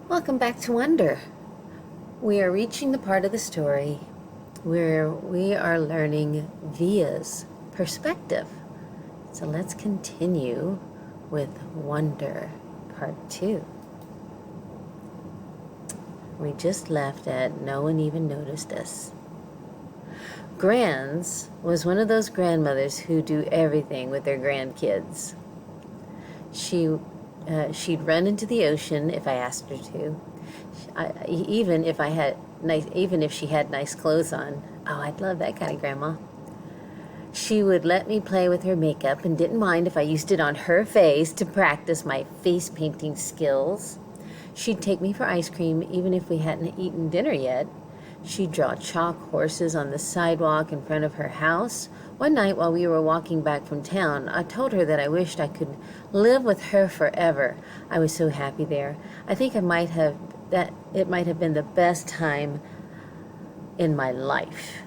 Welcome back to Wonder. We are reaching the part of the story where we are learning Via's perspective. So let's continue with Wonder Part 2. We just left at No One Even Noticed Us. Grands was one of those grandmothers who do everything with their grandkids. She'd run into the ocean if I asked her to. Even if she had nice clothes on. Oh, I'd love that kind of grandma. She would let me play with her makeup and didn't mind if I used it on her face to practice my face painting skills. She'd take me for ice cream even if we hadn't eaten dinner yet. She'd draw chalk horses on the sidewalk in front of her house. One night while we were walking back from town, I told her that I wished I could live with her forever. I was so happy there. I think it might have been the best time in my life.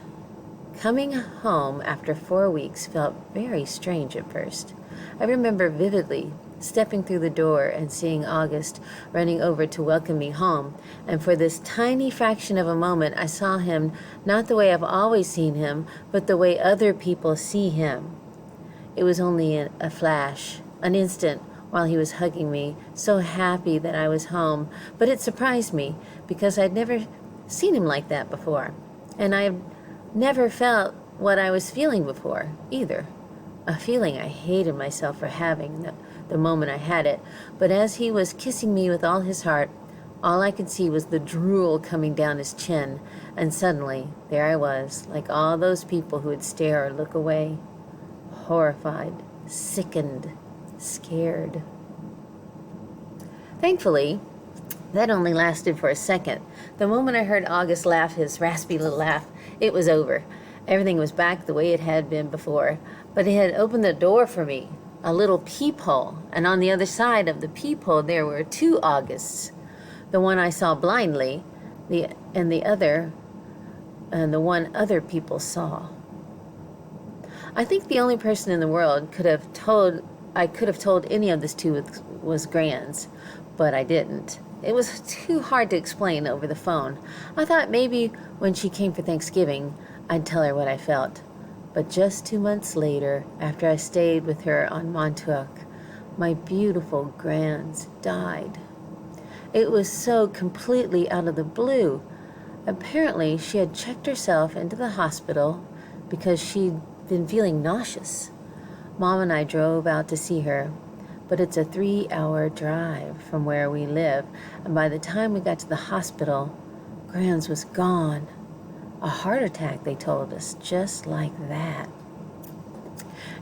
Coming home after 4 weeks felt very strange at first. I remember vividly stepping through the door and seeing August running over to welcome me home, and for this tiny fraction of a moment I saw him not the way I've always seen him, but the way other people see him. It was only a flash, an instant, while he was hugging me, so happy that I was home, but it surprised me because I'd never seen him like that before, and I've never felt what I was feeling before either. A feeling I hated myself for having the moment I had it, but as he was kissing me with all his heart, all I could see was the drool coming down his chin, and suddenly there I was, like all those people who would stare or look away, horrified, sickened, scared. Thankfully, that only lasted for a second. The moment I heard August laugh, his raspy little laugh, it was over. Everything was back the way it had been before, but it had opened the door for me, a little peephole, and on the other side of the peephole there were two Augusts. The one I saw blindly, and the one other people saw. I think the only person in the world I could have told any of this to was Grands, but I didn't. It was too hard to explain over the phone. I thought maybe when she came for Thanksgiving, I'd tell her what I felt. But just 2 months later, after I stayed with her on Montauk, my beautiful Grands died. It was so completely out of the blue. Apparently, she had checked herself into the hospital because she'd been feeling nauseous. Mom and I drove out to see her, but it's a 3-hour drive from where we live, and by the time we got to the hospital, Grands was gone. A heart attack, they told us, just like that.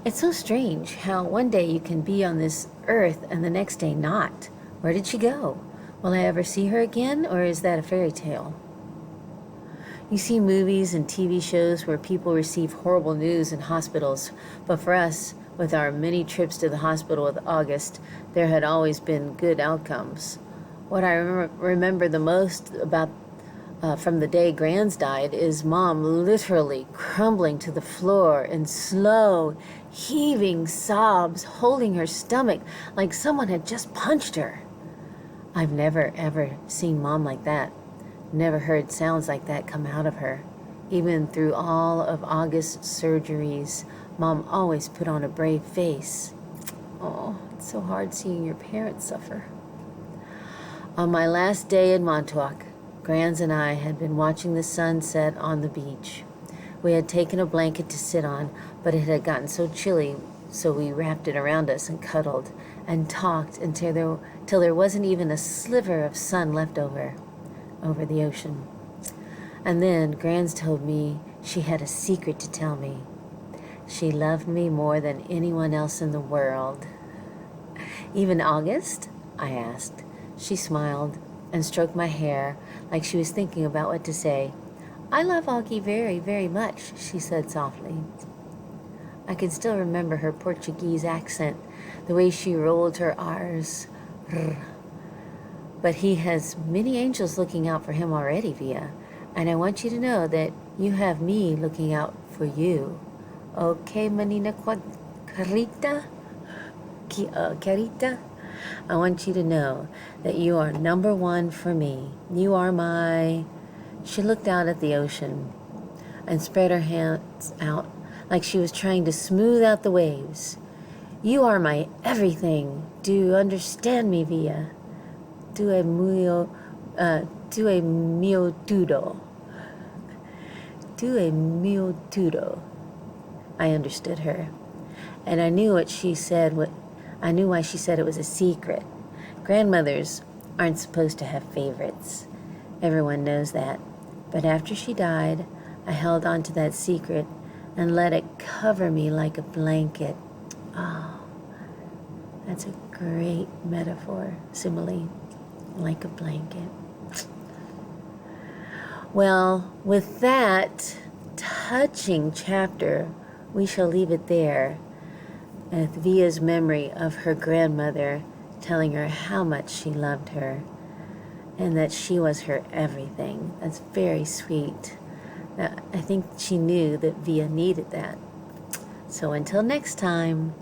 It's so strange how one day you can be on this earth and the next day not. Where did she go? Will I ever see her again, or is that a fairy tale? You see movies and TV shows where people receive horrible news in hospitals, but for us, with our many trips to the hospital with August, there had always been good outcomes. What I remember the most about from the day Grands died is Mom literally crumbling to the floor in slow, heaving sobs, holding her stomach like someone had just punched her. I've never, ever seen Mom like that. Never heard sounds like that come out of her. Even through all of August's surgeries, Mom always put on a brave face. Oh, it's so hard seeing your parents suffer. On my last day in Montauk, Grands and I had been watching the sun set on the beach. We had taken a blanket to sit on, but it had gotten so chilly, so we wrapped it around us and cuddled and talked until there wasn't even a sliver of sun left over the ocean. And then Grands told me she had a secret to tell me. She loved me more than anyone else in the world. Even August? I asked. She smiled and stroked my hair like she was thinking about what to say. I love Augie very, very much, she said softly. I can still remember her Portuguese accent, the way she rolled her R's. But he has many angels looking out for him already, Via, and I want you to know that you have me looking out for you. Okay, Manina Carita? Carita? I want you to know that you are number one for me. You are my... She looked out at the ocean and spread her hands out like she was trying to smooth out the waves. You are my everything. Do you understand me, Via? Tu es mio todo. Tu es mio todo. I understood her. And I knew what she said. I knew why she said it was a secret. Grandmothers aren't supposed to have favorites. Everyone knows that. But after she died, I held on to that secret and let it cover me like a blanket. Oh, that's a great metaphor, simile, like a blanket. Well, with that touching chapter, we shall leave it there, with Via's memory of her grandmother telling her how much she loved her and that she was her everything. That's very sweet. Now, I think she knew that Via needed that. So until next time,